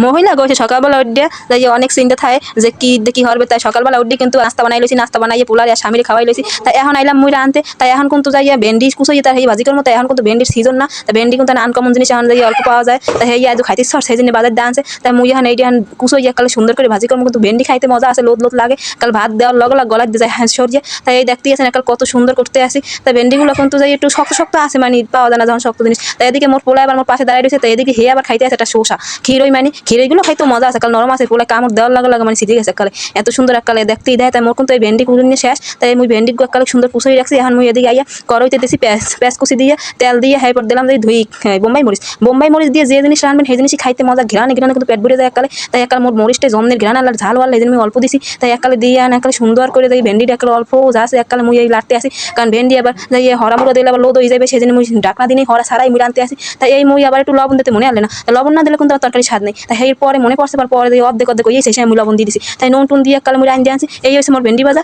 মহিলা গেছে সকালবেলা উঠে যাই অনেক চিন্তা থাকে যে কি হবে, তাই সকালবেলা উঠে কিন্তু নাস্তা বানাই লইছি, নাস্তা বানাইয়ে পোলার আর স্বামীর খাওয়াই লইছি। তাই এখন আইলাম মুইরা আনতে, তাই এখন কিন্তু যাইয়া ভেন্ডি কুচাই তার এই ভাজি করবো। তাই এখন কিন্তু ভেন্ডির সিজন না, তাই ভেন্ডি কিন্তু আনকমন জিনিস এখন যাই অল্প পাওয়া যায়, তাই এই আজ খাইতে ইচ্ছা সেই জন্য বাজার দিয়ে আনছে। তাই মুই এখন এইটি কুচাই কালে সুন্দর করে ভাজি করবো, কিন্তু ভেন্ডি খাইতে মজা আছে, লোদ লোদ লাগে। কাল ভাত দেওয়ার লগে লগে গলায় দিয়ে যায় হ্যাঁ সরিয়ে। তাই এই দেখতে আছেন কাল কত সুন্দর করতে আসি। তাই ভেন্ডিগুলো কিন্তু যাই একটু শক্ত শক্ত আছে, মানে পাওয়া যায় না যখন শক্ত জিনিস। তাই এদিকে মোর পোলা আবার মোর পাশে দাঁড়িয়ে রয়েছে, তাই এদিকে হে আবার খাইতে আছে একটা শসা ক্ষীরই, মানে ক্ষীরইগুলো খাইতে মজা আছে। কাল নরম আছে, পোলা কামড় দেওয়ার লাগে লাগে মানে সিজে গেছে কালে, এত সুন্দর এককালে দেখতেই দেয়। তাই মোর কিন্তু এই ভেন্ডি কুড়ি নিয়ে শেষ। তাই মুই ভেন্ডি এককালে সুন্দর কুচাই রাখছি। এখন মুই এদিকে আইয়া করইতে দিছি পেঁয়াজ পেঁয়াজ কুচি দিয়ে তেল দিয়ে এরপর দিলাম যে ধুই বোম্বাই মরিচ দিয়ে যে জিনিস রান্নবেন সেই জিনিসই খাইতে মজা, ঘ্রাণে ঘ্রাণে কিন্তু পেট ভরে যায় এককালে। তাই এককাল মোর মরিচটা জমনের ঘ্রাণ আর ঝাল ওয়াল এই জন্য আমি অল্প দিছি। তাই এককালে দিয়ে আন এককালে সুন্দর করে দিই ভেন্ডিটা এককালে অল্প যা আছে এককালে মুই এই লাড়তে আসি, কারণ ভেন্ডি আবার যাই হরা মুড়া দিলে আবার লোদ হয়ে যাবে, সেই জন্য মুই ডাকনা দিনই হরা ছাড়াই মুই রানতে আসি। তাই এই মুই আবার একটু লবণ দিতে মনে আলে না, লবণ না দিলে কিন্তু তরকারি স্বাদ নেই। তাই এর পরে মনে পড়ছে পরে অর্ধেক অর্ধেক হয়ে সেই সময় মুই লবণ দিয়ে দিছি। তাই নুন টুন দিয়ে এককালে মুই রান দিয়ে আনছি। এই হচ্ছে মোর ভেন্ডি ভাজা।